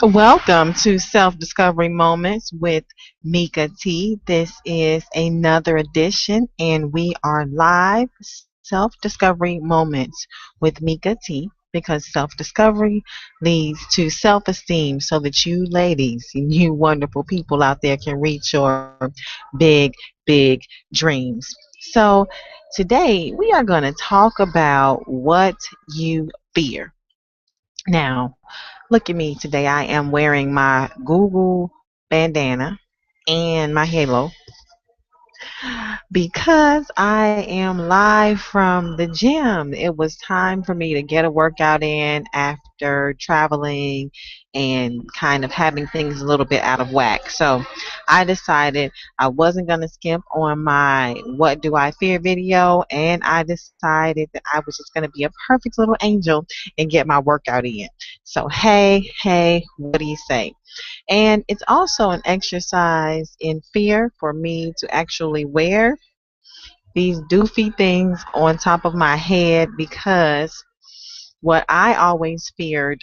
Welcome to Self Discovery Moments with Mika T. This is another edition, and we are live Self Discovery Moments with Mika T. Because self discovery leads to self esteem, so that you ladies, you wonderful people out there, can reach your big, big dreams. So, today we are going to talk about what you fear. Now, look at me today. I am wearing my Google bandana and my halo because I am live from the gym. It was time for me to get a workout in after traveling and kind of having things a little bit out of whack. So I decided I wasn't going to skimp on my What Do I Fear video, and I decided that I was just going to be a perfect little angel and get my workout in. So, hey, what do you say? And it's also an exercise in fear for me to actually wear these doofy things on top of my head, because what I always feared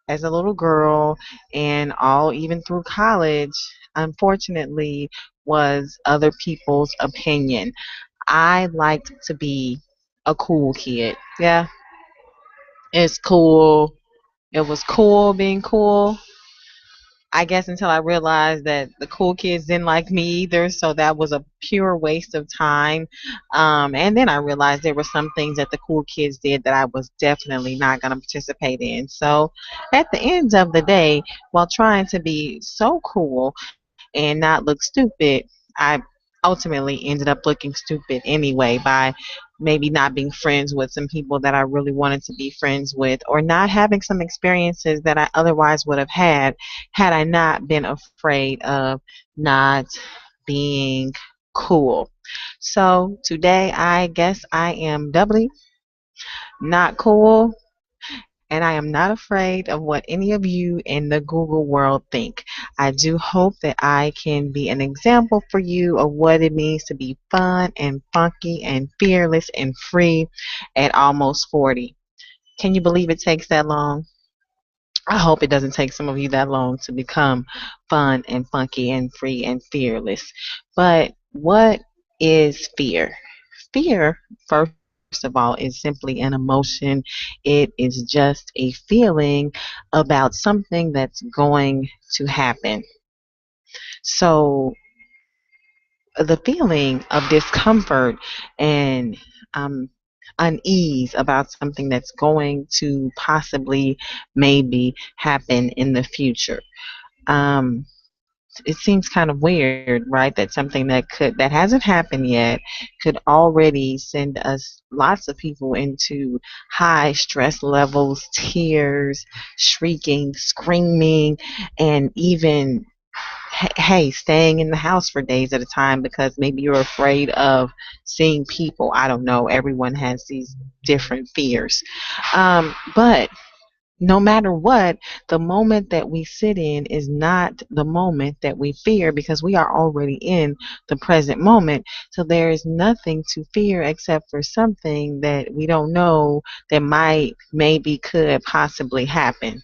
as a little girl and all even through college, unfortunately, was other people's opinion. I liked to be a cool kid. Yeah, it's cool. It was cool being cool. I guess until I realized that the cool kids didn't like me either, so that was a pure waste of time. And then I realized there were some things that the cool kids did that I was definitely not going to participate in. So at the end of the day, while trying to be so cool and not look stupid, I ultimately ended up looking stupid anyway by maybe not being friends with some people that I really wanted to be friends with, or not having some experiences that I otherwise would have had I not been afraid of not being cool. So today I guess I am doubly not cool, and I am not afraid of what any of you in the Google world think. I do hope that I can be an example for you of what it means to be fun and funky and fearless and free at almost 40. Can you believe it takes that long? I hope it doesn't take some of you that long to become fun and funky and free and fearless. But what is fear? Fear, first of all, is simply an emotion. It is just a feeling about something that's going to happen. So the feeling of discomfort and um, unease about something that's going to possibly maybe happen in the future. Um, it seems kind of weird, right? That something that hasn't happened yet could already send us lots of people into high stress levels, tears, shrieking, screaming, and even hey, staying in the house for days at a time because maybe you're afraid of seeing people. I don't know. Everyone has these different fears. But no matter what, the moment that we sit in is not the moment that we fear, because we are already in the present moment. So there is nothing to fear except for something that we don't know that might, maybe, could possibly happen.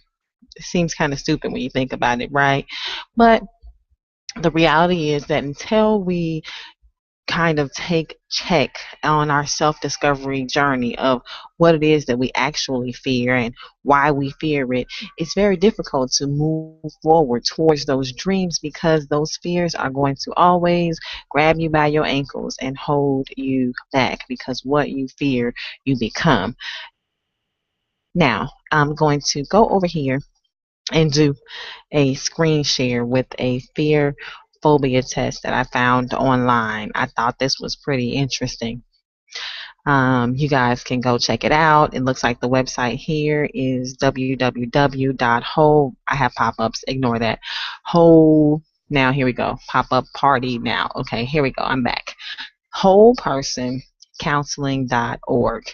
It seems kind of stupid when you think about it, right? But the reality is that until we kind of take check on our self-discovery journey of what it is that we actually fear and why we fear it, it's very difficult to move forward towards those dreams, because those fears are going to always grab you by your ankles and hold you back, because what you fear you become. Now I'm going to go over here and do a screen share with a fear phobia test that I found online. I thought this was pretty interesting. You guys can go check it out. It looks like the website here is www.whole. I have pop-ups. Ignore that. Whole. Now here we go. Pop-up party now. Okay, here we go. I'm back. Wholepersoncounseling.org,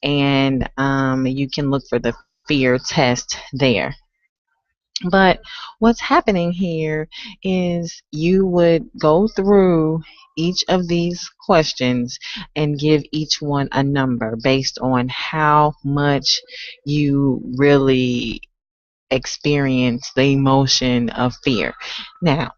and you can look for the fear test there. But what's happening here is you would go through each of these questions and give each one a number based on how much you really experience the emotion of fear. Now,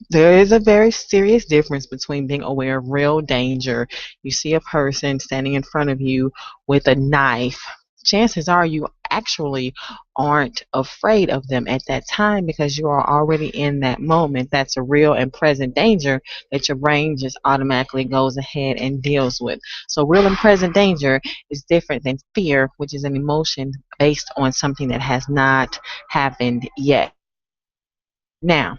there is a very serious difference between being aware of real danger. You see a person standing in front of you with a knife. Chances are you actually aren't afraid of them at that time because you are already in that moment. That's a real and present danger that your brain just automatically goes ahead and deals with. So, real and present danger is different than fear, which is an emotion based on something that has not happened yet. Now,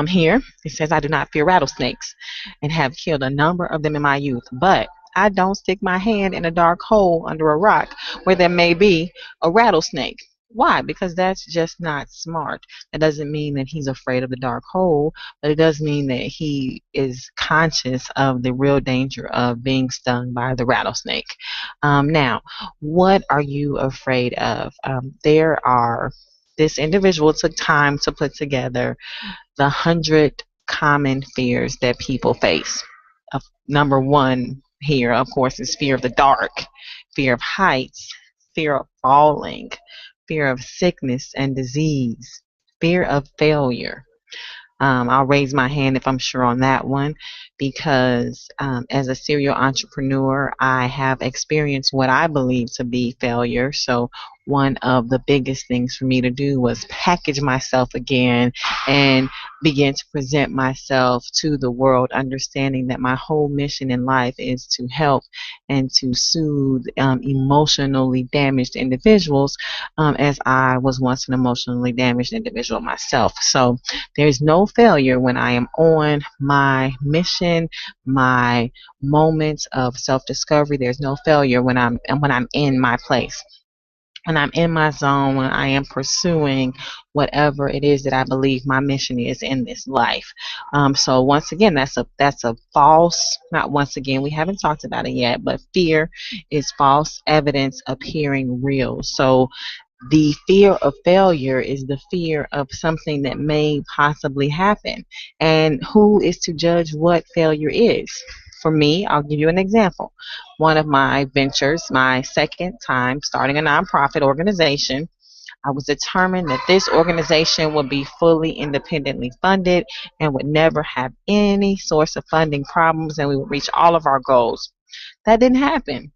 here it says, I do not fear rattlesnakes and have killed a number of them in my youth, but I don't stick my hand in a dark hole under a rock where there may be a rattlesnake. Why? Because that's just not smart. That doesn't mean that he's afraid of the dark hole, but it does mean that he is conscious of the real danger of being stung by the rattlesnake. Now, what are you afraid of? This individual took time to put together the 100 common fears that people face. Number one here, of course, is fear of the dark, fear of heights, fear of falling, fear of sickness and disease, fear of failure. I'll raise my hand if I'm sure on that one because as a serial entrepreneur, I have experienced what I believe to be failure. So, one of the biggest things for me to do was package myself again and begin to present myself to the world, understanding that my whole mission in life is to help and to soothe emotionally damaged individuals, as I was once an emotionally damaged individual myself. So, there's no failure when I am on my mission, my moments of self-discovery. There's no failure when I'm in my place. When I'm in my zone, when I am pursuing whatever it is that I believe my mission is in this life. So once again, that's a false. Not once again, we haven't talked about it yet, but fear is false evidence appearing real. So the fear of failure is the fear of something that may possibly happen. And who is to judge what failure is? For me, I'll give you an example. One of my ventures, my second time starting a nonprofit organization, I was determined that this organization would be fully independently funded and would never have any source of funding problems, and we would reach all of our goals. That didn't happen.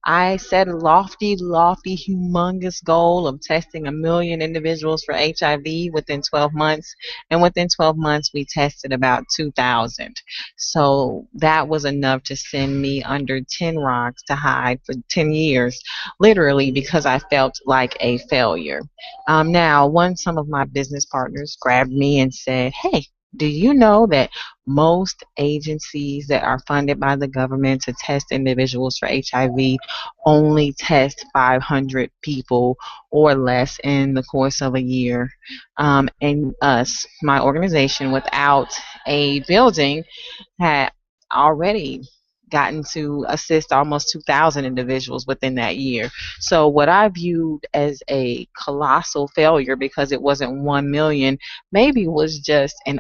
I set a lofty, lofty, humongous goal of testing 1 million individuals for HIV within 12 months. And within 12 months, we tested about 2,000. So that was enough to send me under 10 rocks to hide for 10 years, literally because I felt like a failure. Now, once some of my business partners grabbed me and said, hey, do you know that most agencies that are funded by the government to test individuals for HIV only test 500 people or less in the course of a year? And us, my organization, without a building, had already gotten to assist almost 2,000 individuals within that year. So what I viewed as a colossal failure because it wasn't 1 million, maybe was just a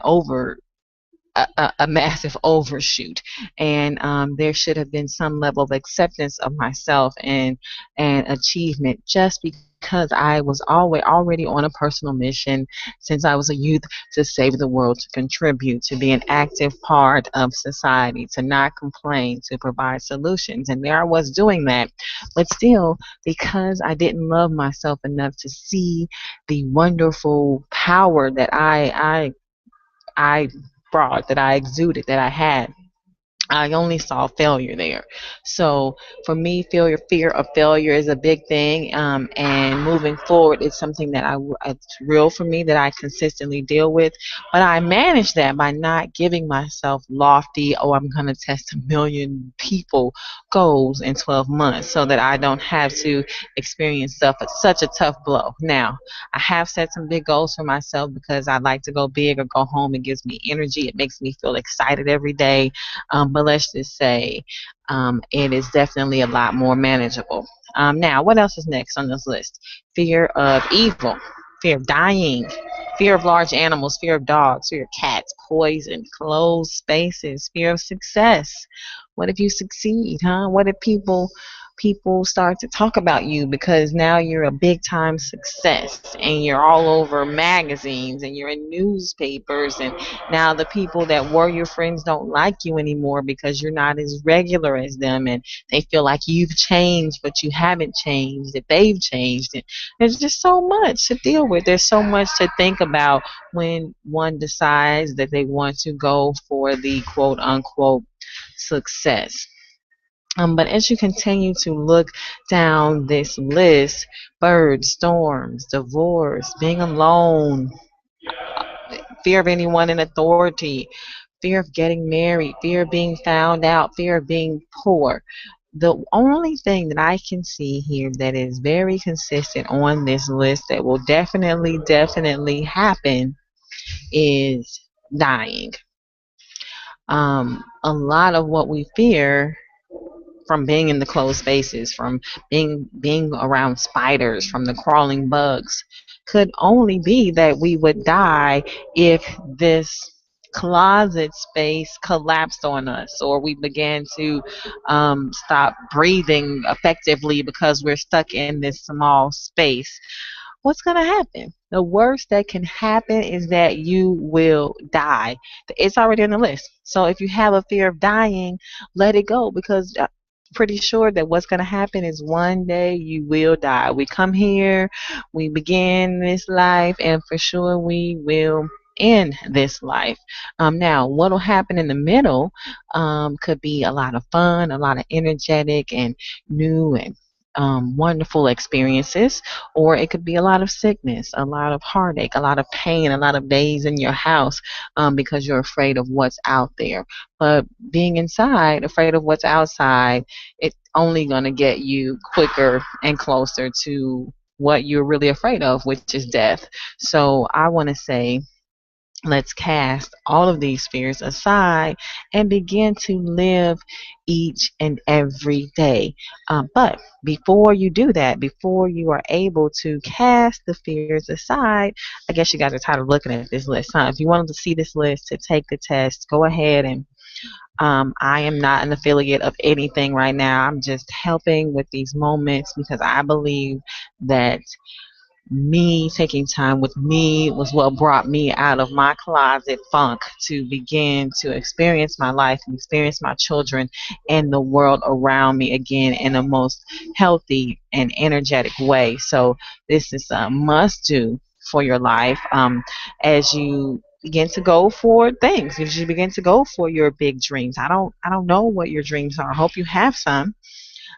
massive overshoot, and there should have been some level of acceptance of myself and achievement just because I was already on a personal mission since I was a youth to save the world, to contribute, to be an active part of society, to not complain, to provide solutions. And there I was doing that, but still, because I didn't love myself enough to see the wonderful power that I brought, that I exuded, that I had, I only saw failure there. So for me, fear of failure is a big thing. And moving forward, it's something that it's real for me that I consistently deal with. But I manage that by not giving myself lofty, oh, I'm going to test 1 million people goals in 12 months so that I don't have to experience such a tough blow. Now, I have set some big goals for myself because I like to go big or go home. It gives me energy. It makes me feel excited every day. But let's just say it is definitely a lot more manageable. Now, what else is next on this list? Fear of evil, fear of dying, Fear of large animals, fear of dogs, fear of cats, poison, closed spaces, fear of success. What if you succeed, huh? What if people start to talk about you because now you're a big time success and you're all over magazines and you're in newspapers, and now the people that were your friends don't like you anymore because you're not as regular as them, and they feel like you've changed but you haven't changed, that they've changed. And there's just so much to deal with. There's so much to think about when one decides that they want to go for the quote unquote success. But as you continue to look down this list, birds, storms, divorce, being alone, fear of anyone in authority, fear of getting married, fear of being found out, fear of being poor. The only thing that I can see here that is very consistent on this list that will definitely happen is dying. A lot of what we fear from being in the closed spaces, from being around spiders, from the crawling bugs, could only be that we would die if this closet space collapsed on us, or we began to stop breathing effectively because we're stuck in this small space. What's going to happen? The worst that can happen is that you will die. It's already on the list. So if you have a fear of dying, let it go, because pretty sure that what's going to happen is one day you will die. We come here, we begin this life, and for sure we will end this life. Now, what will happen in the middle could be a lot of fun, a lot of energetic and new and wonderful experiences, or it could be a lot of sickness, a lot of heartache, a lot of pain, a lot of days in your house because you're afraid of what's out there. But being inside, afraid of what's outside, it's only going to get you quicker and closer to what you're really afraid of, which is death. So I want to say, let's cast all of these fears aside and begin to live each and every day. But before you do that, before you are able to cast the fears aside, I guess you guys are tired of looking at this list, huh? If you wanted to see this list, to take the test, go ahead and I am not an affiliate of anything right now. I'm just helping with these moments because I believe that me taking time with me was what brought me out of my closet funk to begin to experience my life and experience my children and the world around me again in a most healthy and energetic way. So this is a must do for your life as you begin to go for things, as you begin to go for your big dreams. I don't know what your dreams are. I hope you have some.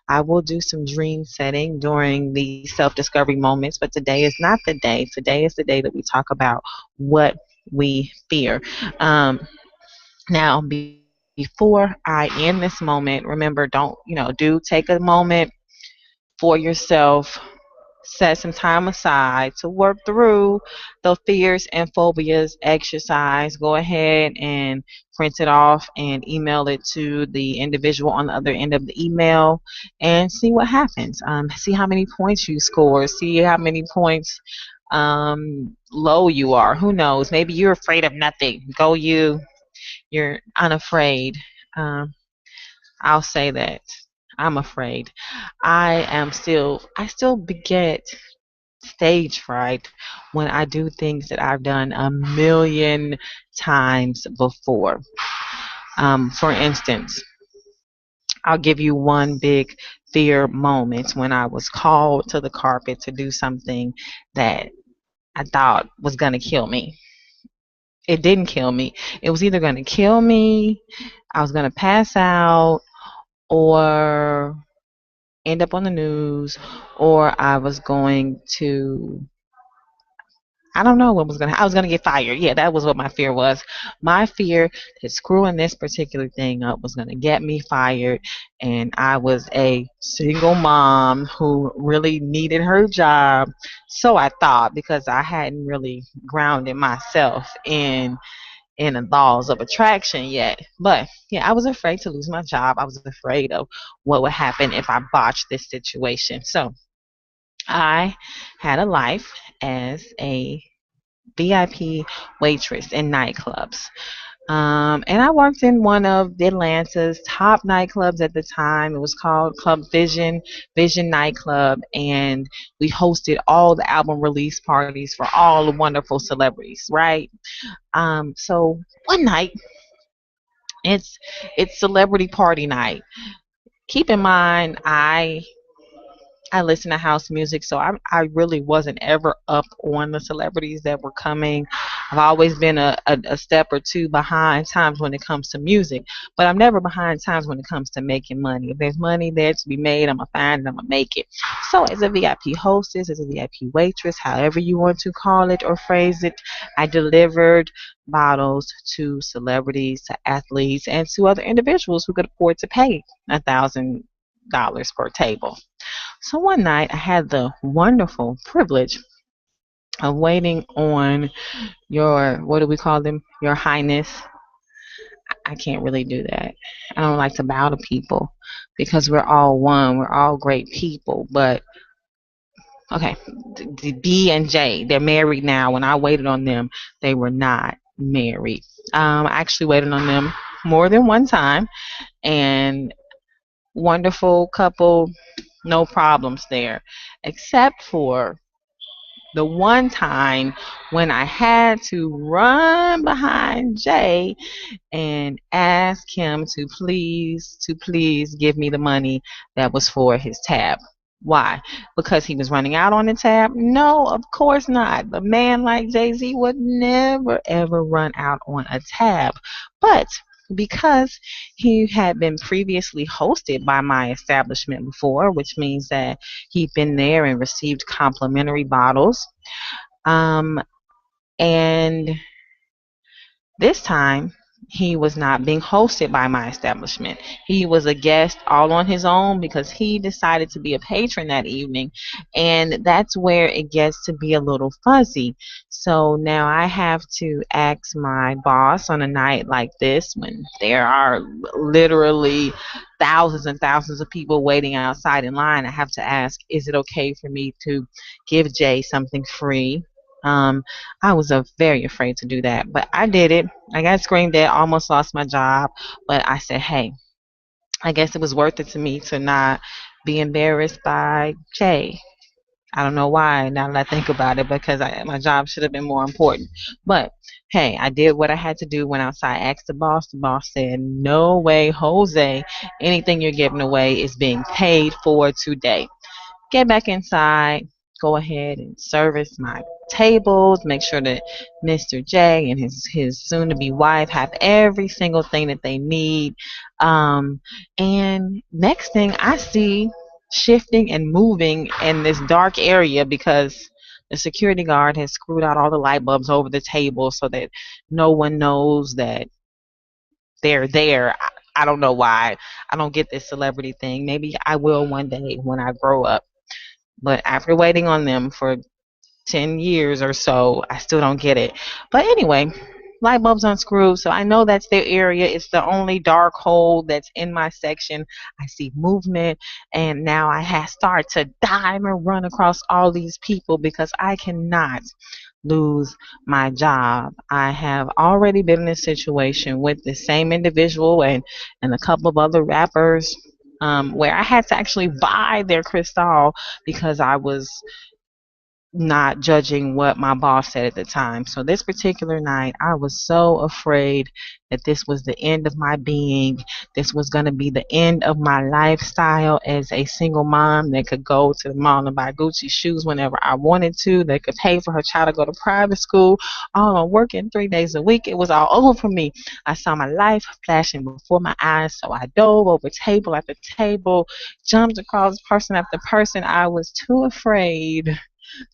I will do some dream setting during the self discovery moments, but today is not the day. Today is the day that we talk about what we fear. Um, Now, before I end this moment, remember, do take a moment for yourself. Set some time aside to work through the fears and phobias exercise. Go ahead and print it off and email it to the individual on the other end of the email and see what happens. See how many points you score. See how many points low you are. Who knows? Maybe you're afraid of nothing. Go you. You're unafraid. Um, I'll say that. I'm afraid. I still get stage fright when I do things that I've done a million times before. For instance, I'll give you one big fear moment when I was called to the carpet to do something that I thought was going to kill me. It didn't kill me. It was either going to kill me, I was going to pass out, or end up on the news, or I was going to, I don't know what was gonna. I was gonna get fired. Yeah, that was what my fear was. My fear that screwing this particular thing up was gonna get me fired, and I was a single mom who really needed her job. So I thought, because I hadn't really grounded myself in the laws of attraction yet. But yeah, I was afraid to lose my job. I was afraid of what would happen if I botched this situation. So I had a life as a VIP waitress in nightclubs. And I worked in one of Atlanta's top nightclubs at the time. It was called Club Vision, Vision Nightclub, and we hosted all the album release parties for all the wonderful celebrities, right? So one night, it's it's celebrity party night. Keep in mind, I listen to house music, so I really wasn't ever up on the celebrities that were coming. I've always been a step or two behind times when it comes to music, but I'm never behind times when it comes to making money. If there's money there to be made, I'm gonna find it, I'm gonna make it. So as a VIP hostess, as a VIP waitress, however you want to call it or phrase it, I delivered bottles to celebrities, to athletes, and to other individuals who could afford to pay $1,000 per table. So one night I had the wonderful privilege of waiting on your, what do we call them? Your Highness. I can't really do that. I don't like to bow to people because we're all one. We're all great people. But okay, the B and J, they're married now. When I waited on them, they were not married. I actually waited on them more than one time, and wonderful couple, no problems there, except for the one time when I had to run behind Jay and ask him to please give me the money that was for his tab. Why? Because he was running out on the tab? No, of course not. A man like Jay-Z would never ever run out on a tab. But because he had been previously hosted by my establishment before, which means that he'd been there and received complimentary bottles. Um, and this time, he was not being hosted by my establishment. He was a guest all on his own because he decided to be a patron that evening. And that's where it gets to be a little fuzzy. So now I have to ask my boss on a night like this when there are literally thousands and thousands of people waiting outside in line. I have to ask, is it okay for me to give Jay something free? Um, I was very afraid to do that, but I did it. I got screamed at, almost lost my job, but I said, hey, I guess it was worth it to me to not be embarrassed by Jay. I don't know why now that I think about it because my job should have been more important. But hey, I did what I had to do. Went outside, asked the boss. The boss said, no way, Jose. Anything you're giving away is being paid for today. Get back inside, go ahead and service my tables, make sure that Mr. J and his soon to be wife have every single thing that they need. Um, and next thing I see shifting and moving in this dark area because the security guard has screwed out all the light bulbs over the table so that no one knows that they're there. I don't know why. I don't get this celebrity thing. Maybe I will one day when I grow up. But after waiting on them for 10 years or so, I still don't get it. But anyway, light bulbs unscrewed, so I know that's their area. It's the only dark hole that's in my section. I see movement, and now I have start to dive and run across all these people because I cannot lose my job. I have already been in a situation with the same individual and a couple of other rappers where I had to actually buy their crystal because I was not judging what my boss said at the time. So this particular night, I was so afraid that this was the end of my being. This was going to be the end of my lifestyle as a single mom that could go to the mall and buy Gucci shoes whenever I wanted to, that could pay for her child to go to private school, all on working 3 days a week. It was all over for me. I saw my life flashing before my eyes, so I dove over table after table, jumped across person after person. I was too afraid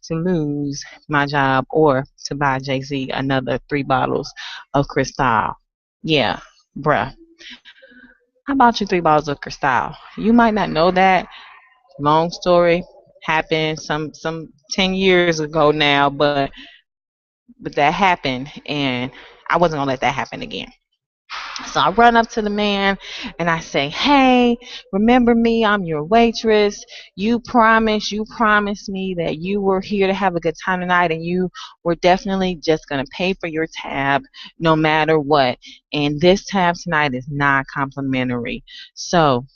to lose my job or to buy Jay Z another 3 bottles of Cristal. Yeah, bruh. I bought you 3 bottles of Cristal. You might not know that. Long story. Happened some 10 years ago now, but that happened and I wasn't gonna let that happen again. So I run up to the man and I say, "Hey, remember me? I'm your waitress. You promised me that you were here to have a good time tonight and you were definitely just going to pay for your tab no matter what. And this tab tonight is not complimentary." So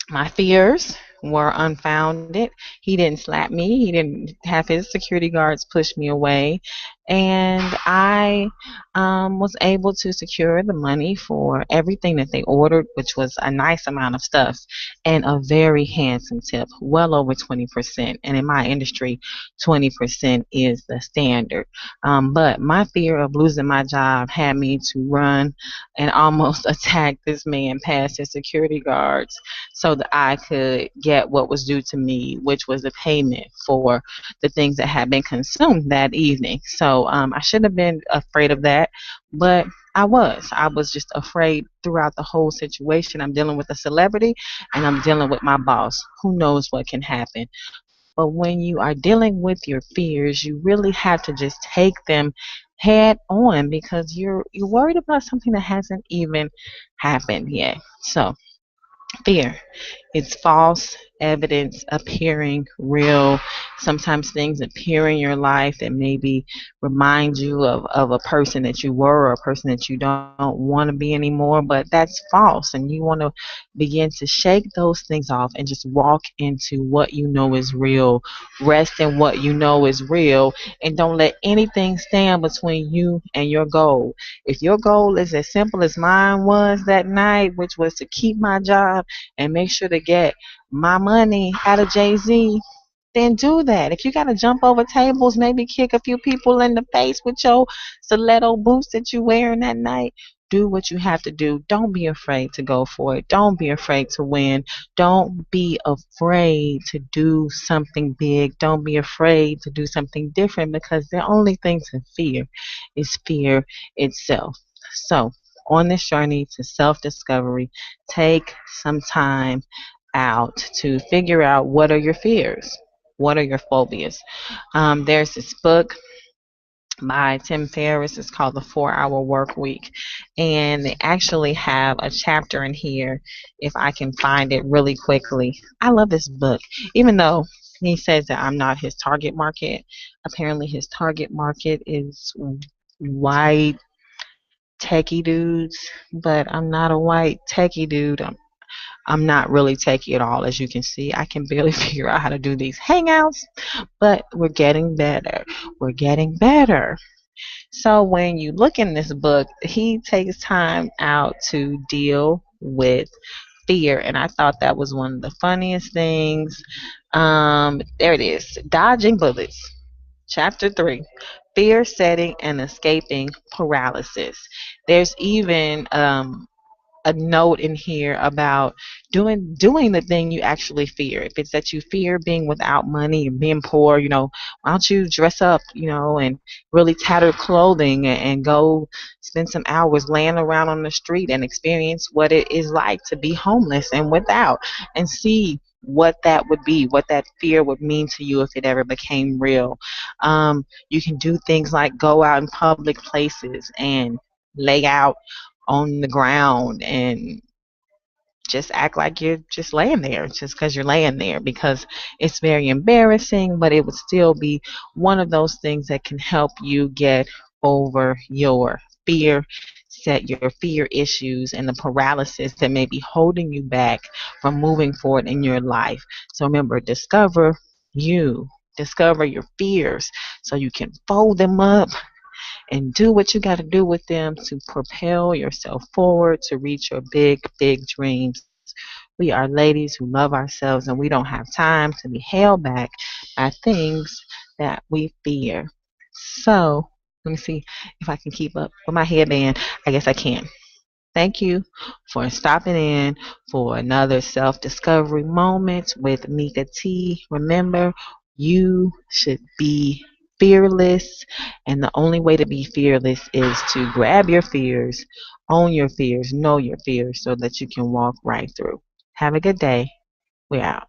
my fears were unfounded. He didn't slap me. He didn't have his security guards push me away. And I was able to secure the money for everything that they ordered, which was a nice amount of stuff and a very handsome tip, well over 20%. And in my industry, 20% is the standard. But my fear of losing my job had me to run and almost attack this man past his security guards so that I could get what was due to me, which was the payment for the things that had been consumed that evening. So I should have been afraid of that, but I was. I was just afraid throughout the whole situation. I'm dealing with a celebrity and I'm dealing with my boss. Who knows what can happen? But when you are dealing with your fears, you really have to just take them head on because you're worried about something that hasn't even happened yet. So fear. It's false evidence appearing real. Sometimes things appear in your life that maybe remind you of a person that you were or a person that you don't want to be anymore, but that's false. And you want to begin to shake those things off and just walk into what you know is real. Rest in what you know is real. And don't let anything stand between you and your goal. If your goal is as simple as mine was that night, which was to keep my job and make sure to get my money out of Jay-Z, then do that. If you got to jump over tables, maybe kick a few people in the face with your stiletto boots that you're wearing that night, do what you have to do. Don't be afraid to go for it. Don't be afraid to win. Don't be afraid to do something big. Don't be afraid to do something different because the only thing to fear is fear itself. So, on this journey to self discovery, take some time out to figure out what are your fears, what are your phobias. There's this book by Tim Ferriss. It's called The 4 Hour Work Week. And they actually have a chapter in here, if I can find it really quickly. I love this book, even though he says that I'm not his target market. Apparently, his target market is white techie dudes, but I'm not a white techie dude. I'm not really techie at all, as you can see. I can barely figure out how to do these hangouts, but we're getting better. We're getting better. So when you look in this book, he takes time out to deal with fear, and I thought that was one of the funniest things. There it is, Dodging Bullets, Chapter 3, Fear Setting and Escaping Paralysis. There's even a note in here about doing the thing you actually fear. If it's that you fear being without money and being poor, why don't you dress up, and really tattered clothing and go spend some hours laying around on the street and experience what it is like to be homeless and without and see what that would be, what that fear would mean to you if it ever became real. You can do things like go out in public places and lay out on the ground and just act like you're just laying there just because you're laying there because it's very embarrassing, but it would still be one of those things that can help you get over your fear, set your fear issues and the paralysis that may be holding you back from moving forward in your life. So remember, you, discover your fears so you can fold them up and do what you got to do with them to propel yourself forward to reach your big, big dreams. We are ladies who love ourselves and we don't have time to be held back by things that we fear. So, let me see if I can keep up with my headband. I guess I can. Thank you for stopping in for another self discovery moment with Mika T. Remember, you should be fearless, and the only way to be fearless is to grab your fears, own your fears, know your fears, so that you can walk right through. Have a good day. We're out.